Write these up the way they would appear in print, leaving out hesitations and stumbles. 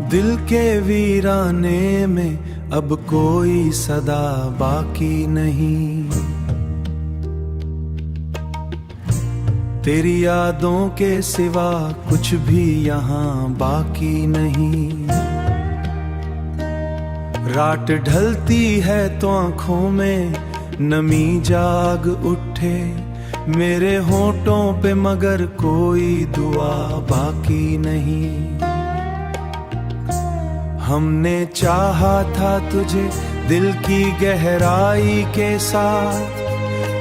दिल के वीराने में अब कोई सदा बाकी नहीं। तेरी यादों के सिवा कुछ भी यहाँ बाकी नहीं। रात ढलती है तो आँखों में नमी जाग उठे मेरे होठों पे, मगर कोई दुआ बाकी नहीं। हमने चाहा था तुझे दिल की गहराई के साथ,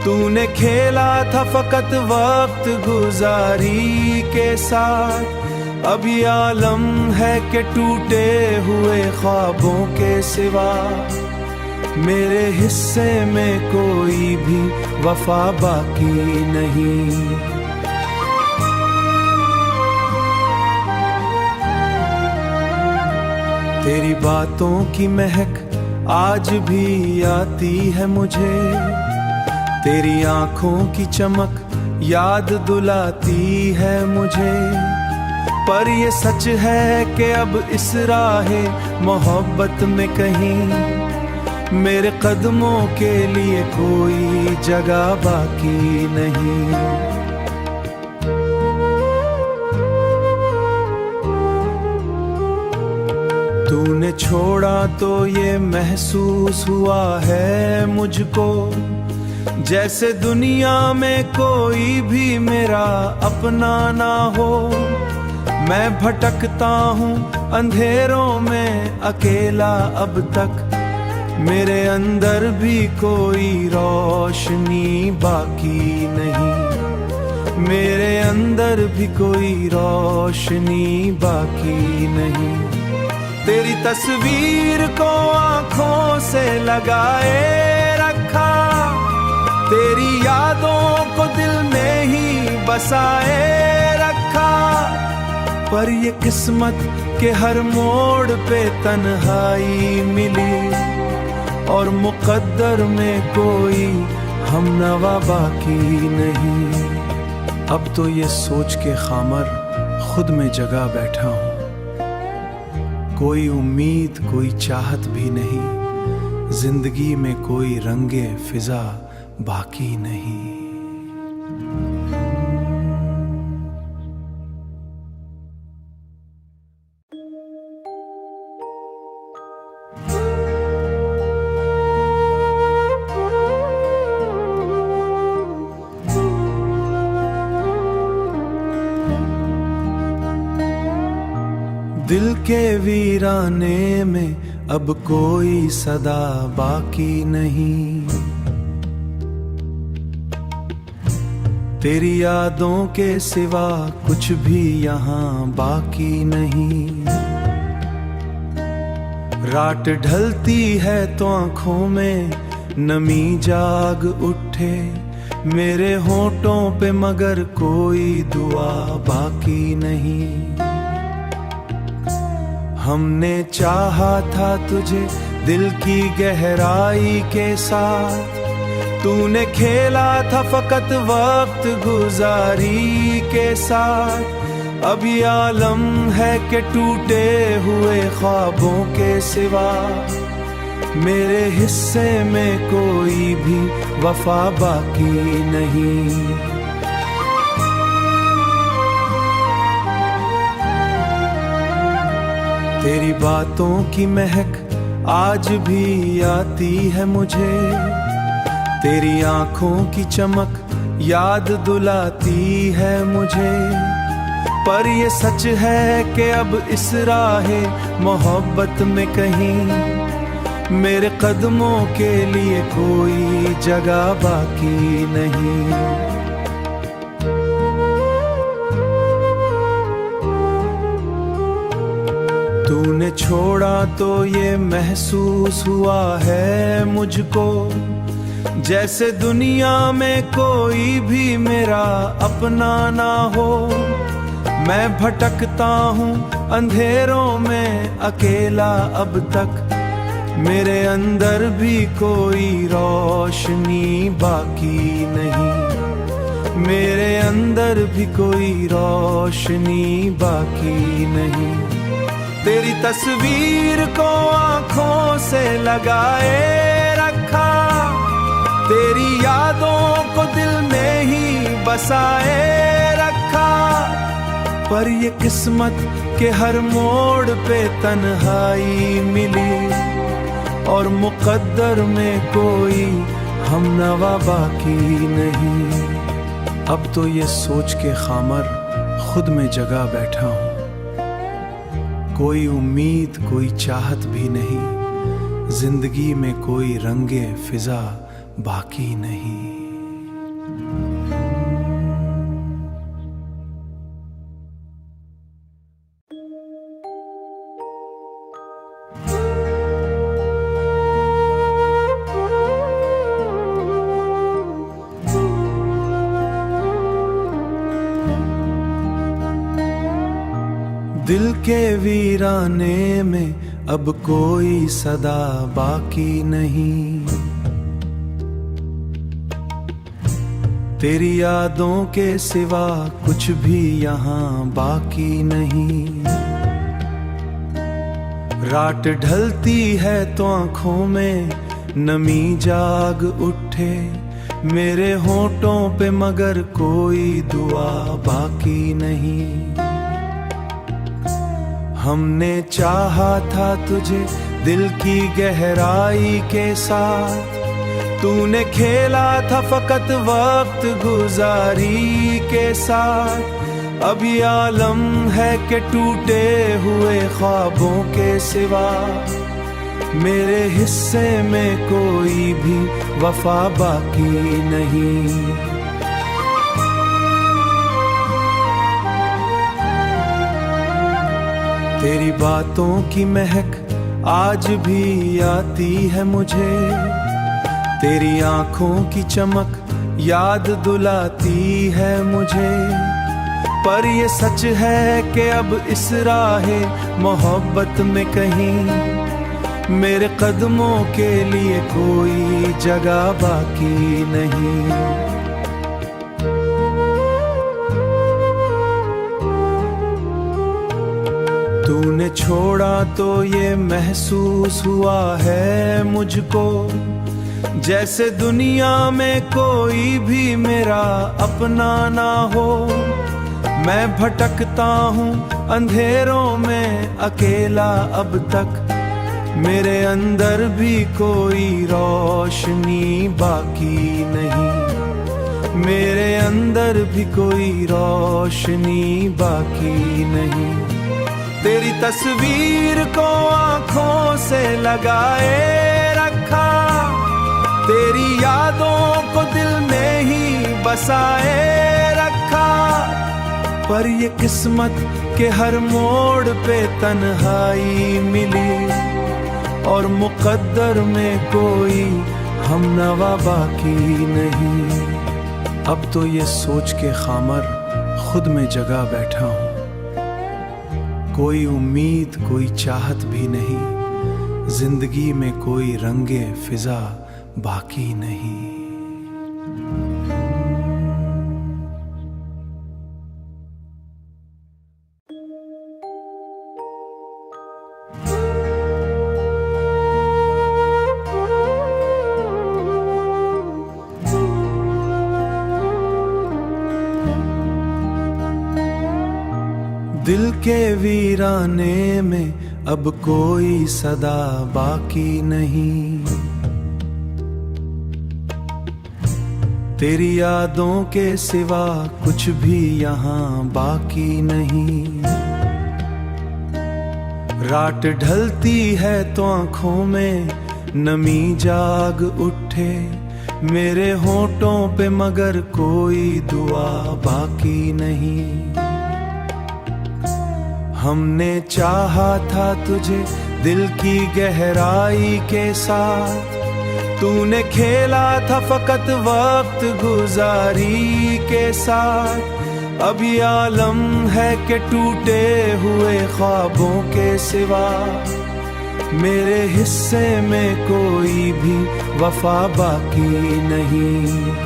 तूने खेला था फकत वक्त गुजारी के साथ। अब ये आलम है कि टूटे हुए ख्वाबों के सिवा मेरे हिस्से में कोई भी वफा बाकी नहीं। तेरी बातों की महक आज भी आती है मुझे, तेरी आंखों की चमक याद दिलाती है मुझे। पर ये सच है कि अब इस राहे मोहब्बत में कहीं मेरे कदमों के लिए कोई जगह बाकी नहीं। तूने छोड़ा तो ये महसूस हुआ है मुझको, जैसे दुनिया में कोई भी मेरा अपना ना हो। मैं भटकता हूँ अंधेरों में अकेला अब तक, मेरे अंदर भी कोई रोशनी बाकी नहीं। मेरे अंदर भी कोई रोशनी बाकी नहीं। तेरी तस्वीर को आँखों से लगाए रखा, तेरी यादों को दिल में ही बसाए रखा। पर ये किस्मत के हर मोड़ पे तन्हाई मिली और मुकद्दर में कोई हमनवा बाकी नहीं। अब तो ये सोच के खामर खुद में जगा बैठा हूँ, कोई उम्मीद कोई चाहत भी नहीं, जिंदगी में कोई रंगे फिजा बाकी नहीं। दिल के वीराने में अब कोई सदा बाकी नहीं। तेरी यादों के सिवा कुछ भी यहाँ बाकी नहीं। रात ढलती है तो आँखों में नमी जाग उठे मेरे होठों पे, मगर कोई दुआ बाकी नहीं। हमने चाहा था तुझे दिल की गहराई के साथ, तूने खेला था फकत वक्त गुजारी के साथ। अब ये आलम है कि टूटे हुए ख्वाबों के सिवा मेरे हिस्से में कोई भी वफा बाकी नहीं। तेरी बातों की महक आज भी आती है मुझे, तेरी आंखों की चमक याद दिलाती है मुझे। पर ये सच है कि अब इस राहे मोहब्बत में कहीं मेरे कदमों के लिए कोई जगह बाकी नहीं। तूने छोड़ा तो ये महसूस हुआ है मुझको, जैसे दुनिया में कोई भी मेरा अपना ना हो। मैं भटकता हूँ अंधेरों में अकेला अब तक, मेरे अंदर भी कोई रोशनी बाकी नहीं। मेरे अंदर भी कोई रोशनी बाकी नहीं। तेरी तस्वीर को आंखों से लगाए रखा, तेरी यादों को दिल में ही बसाए रखा। पर ये किस्मत के हर मोड़ पे तन्हाई मिली, और मुकद्दर में कोई हमनवा बाकी नहीं। अब तो ये सोच के खामर खुद में जगा बैठा हूँ, कोई उम्मीद कोई चाहत भी नहीं, जिंदगी में कोई रंगे फिजा बाकी नहीं। दिल के वीराने में अब कोई सदा बाकी नहीं, तेरी यादों के सिवा कुछ भी यहाँ बाकी नहीं। रात ढलती है तो आंखों में नमी जाग उठे, मेरे होठों पे मगर कोई दुआ बाकी नहीं। हमने चाहा था तुझे दिल की गहराई के साथ, तूने खेला था फकत वक्त गुजारी के साथ। अब ये आलम है कि टूटे हुए ख्वाबों के सिवा मेरे हिस्से में कोई भी वफा बाकी नहीं। तेरी बातों की महक आज भी आती है मुझे, तेरी आंखों की चमक याद दुलाती है मुझे। पर ये सच है कि अब इस राहे मोहब्बत में कहीं मेरे कदमों के लिए कोई जगह बाकी नहीं। तूने छोड़ा तो ये महसूस हुआ है मुझको, जैसे दुनिया में कोई भी मेरा अपना ना हो। मैं भटकता हूँ अंधेरों में अकेला अब तक, मेरे अंदर भी कोई रोशनी बाकी नहीं, मेरे अंदर भी कोई रोशनी बाकी नहीं। तेरी तस्वीर को आंखों से लगाए रखा, तेरी यादों को दिल में ही बसाए रखा। पर ये किस्मत के हर मोड़ पे तन्हाई मिली, और मुकद्दर में कोई हमनवा बाकी नहीं। अब तो ये सोच के खामर खुद में जगा बैठा हूँ, कोई उम्मीद कोई चाहत भी नहीं, जिंदगी में कोई रंगे फिजा बाकी नहीं। दिल के वीराने में अब कोई सदा बाकी नहीं, तेरी यादों के सिवा कुछ भी यहाँ बाकी नहीं। रात ढलती है तो आंखों में नमी जाग उठे, मेरे होठों पे मगर कोई दुआ बाकी नहीं। हमने चाहा था तुझे दिल की गहराई के साथ, तूने खेला था फकत वक्त गुजारी के साथ। अब ये आलम है कि टूटे हुए ख्वाबों के सिवा मेरे हिस्से में कोई भी वफा बाकी नहीं।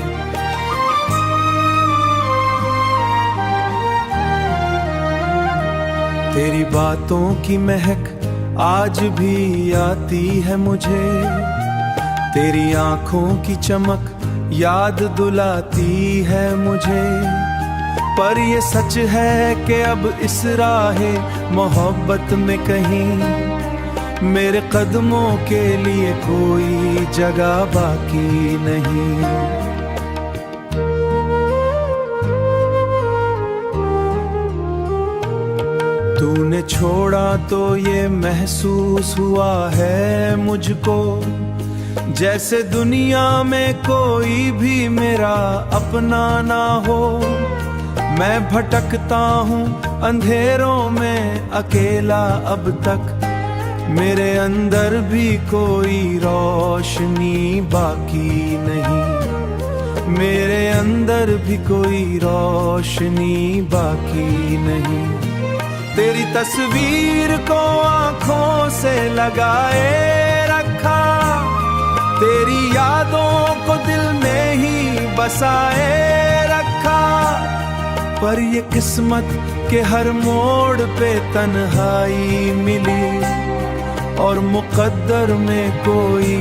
तेरी बातों की महक आज भी आती है मुझे, तेरी आंखों की चमक याद दुलाती है मुझे। पर ये सच है कि अब इस राहे मोहब्बत में कहीं मेरे कदमों के लिए कोई जगह बाकी नहीं। तूने छोड़ा तो ये महसूस हुआ है मुझको, जैसे दुनिया में कोई भी मेरा अपना ना हो। मैं भटकता हूँ अंधेरों में अकेला अब तक, मेरे अंदर भी कोई रोशनी बाकी नहीं, मेरे अंदर भी कोई रोशनी बाकी नहीं। तेरी तस्वीर को आँखों से लगाए रखा, तेरी यादों को दिल में ही बसाए रखा। पर ये किस्मत के हर मोड़ पे तन्हाई मिली, और मुकद्दर में कोई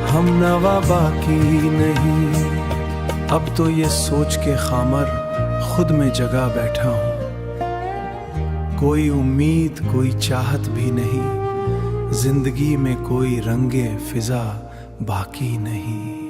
हमनवा बाकी नहीं। अब तो ये सोच के खामर खुद में जगा बैठा हूँ, कोई उम्मीद कोई चाहत भी नहीं, जिंदगी में कोई रंगे फिजा बाकी नहीं।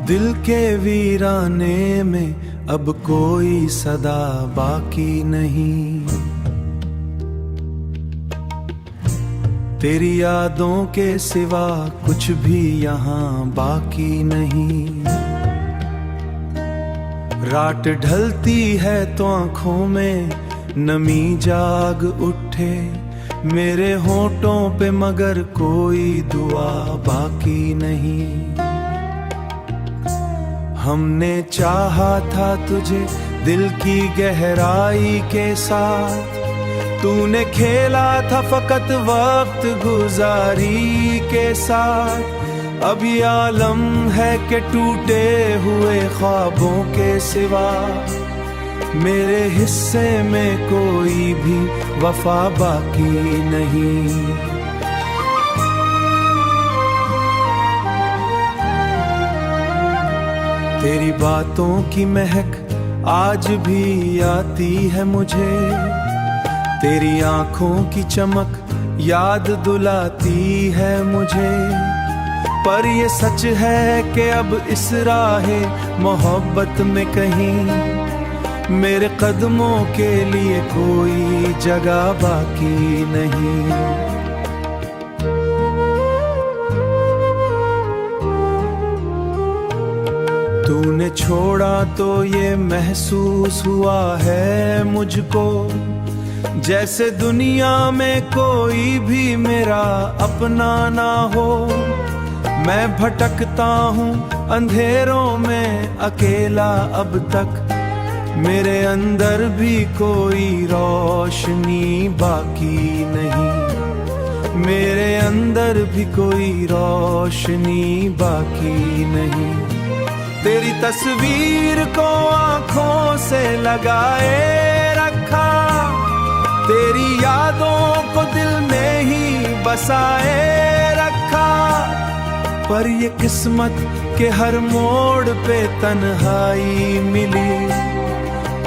दिल के वीराने में अब कोई सदा बाकी नहीं, तेरी यादों के सिवा कुछ भी यहाँ बाकी नहीं। रात ढलती है तो आँखों में नमी जाग उठे, मेरे होठों पे मगर कोई दुआ बाकी नहीं। हमने चाहा था तुझे दिल की गहराई के साथ, तूने खेला था फकत वक्त गुजारी के साथ। अब ये आलम है कि टूटे हुए ख्वाबों के सिवा मेरे हिस्से में कोई भी वफा बाकी नहीं। तेरी बातों की महक आज भी आती है मुझे, तेरी आंखों की चमक याद दुलाती है मुझे। पर ये सच है कि अब इस राहे मोहब्बत में कहीं मेरे कदमों के लिए कोई जगह बाकी नहीं। तूने छोड़ा तो ये महसूस हुआ है मुझको, जैसे दुनिया में कोई भी मेरा अपना ना हो। मैं भटकता हूँ अंधेरों में अकेला अब तक, मेरे अंदर भी कोई रोशनी बाकी नहीं, मेरे अंदर भी कोई रोशनी बाकी नहीं। तेरी तस्वीर को आँखों से लगाए रखा, तेरी यादों को दिल में ही बसाए रखा। पर ये किस्मत के हर मोड़ पे तन्हाई मिली,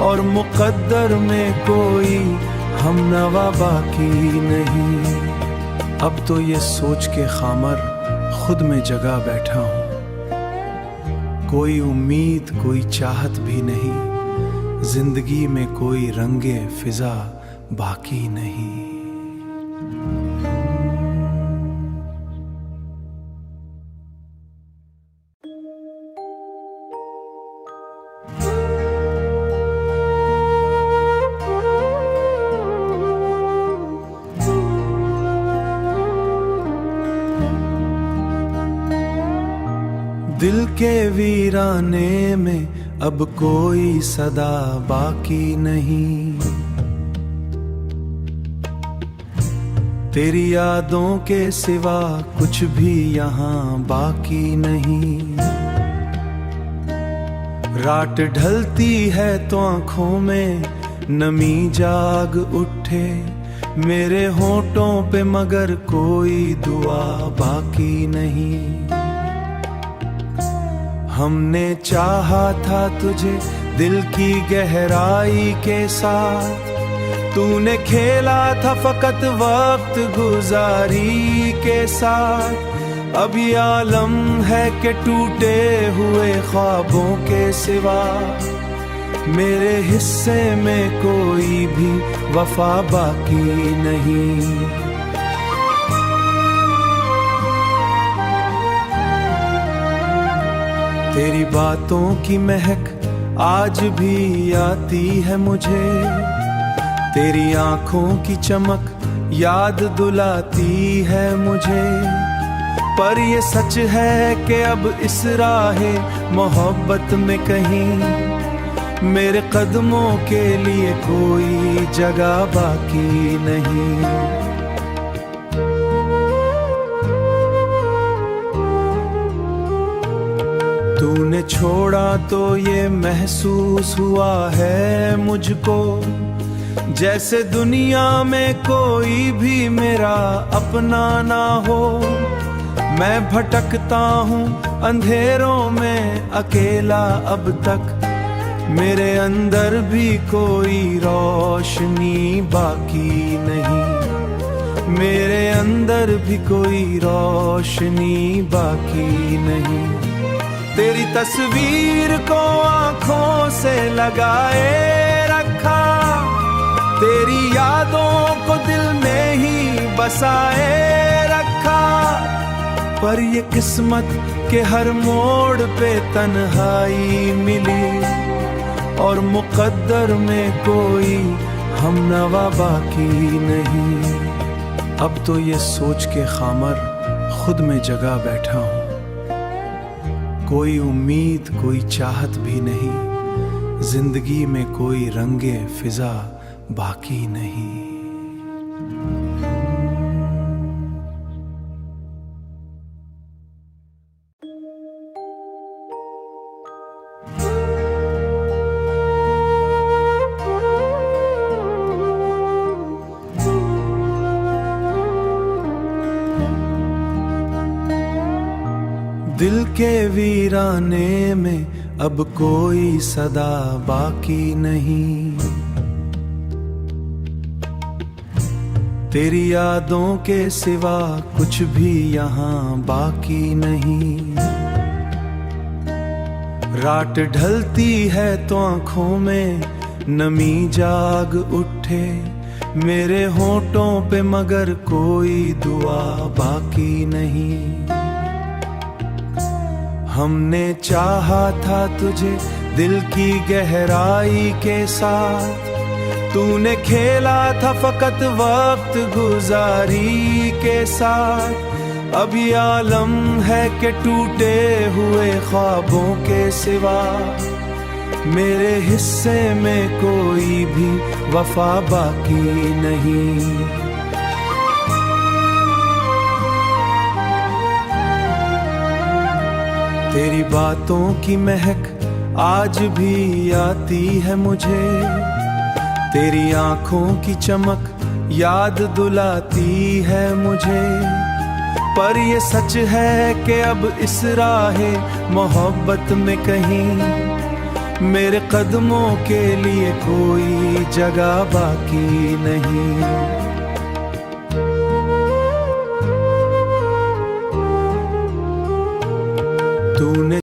और मुकद्दर में कोई हमनवा बाकी नहीं। अब तो ये सोच के खामर खुद में जगा बैठा हूँ, कोई उम्मीद कोई चाहत भी नहीं, जिंदगी में कोई रंगे फिजा बाकी नहीं। दिल के वीराने में अब कोई सदा बाकी नहीं। तेरी यादों के सिवा कुछ भी यहाँ बाकी नहीं। रात ढलती है तो आँखों में नमी जाग उठे मेरे होठों पे, मगर कोई दुआ बाकी नहीं। हमने चाहा था तुझे दिल की गहराई के साथ, तूने खेला था फकत वक्त गुजारी के साथ। अब ये आलम है कि टूटे हुए ख्वाबों के सिवा मेरे हिस्से में कोई भी वफा बाकी नहीं। तेरी बातों की महक आज भी आती है मुझे, तेरी आंखों की चमक याद दुलाती है मुझे। पर ये सच है कि अब इस राहे मोहब्बत में कहीं मेरे कदमों के लिए कोई जगह बाकी नहीं। तूने छोड़ा तो ये महसूस हुआ है मुझको, जैसे दुनिया में कोई भी मेरा अपना ना हो। मैं भटकता हूँ अंधेरों में अकेला अब तक, मेरे अंदर भी कोई रोशनी बाकी नहीं। मेरे अंदर भी कोई रोशनी बाकी नहीं। तेरी तस्वीर को आँखों से लगाए रखा, तेरी यादों को दिल में ही बसाए रखा। पर ये किस्मत के हर मोड़ पे तन्हाई मिली, और मुकद्दर में कोई हमनवा बाकी नहीं। अब तो ये सोच के खामर खुद में जगा बैठा हूँ, कोई उम्मीद कोई चाहत भी नहीं, जिंदगी में कोई रंगे फिजा बाकी नहीं। दिल के वीराने में अब कोई सदा बाकी नहीं। तेरी यादों के सिवा कुछ भी यहाँ बाकी नहीं। रात ढलती है तो आँखों में नमी जाग उठे मेरे होठों पे, मगर कोई दुआ बाकी नहीं। हमने चाहा था तुझे दिल की गहराई के साथ, तूने खेला था फकत वक्त गुजारी के साथ। अब ये आलम है कि टूटे हुए ख्वाबों के सिवा मेरे हिस्से में कोई भी वफा बाकी नहीं। तेरी बातों की महक आज भी आती है मुझे, तेरी आंखों की चमक याद दुलाती है मुझे। पर ये सच है कि अब इस राहे मोहब्बत में कहीं मेरे कदमों के लिए कोई जगह बाकी नहीं। तूने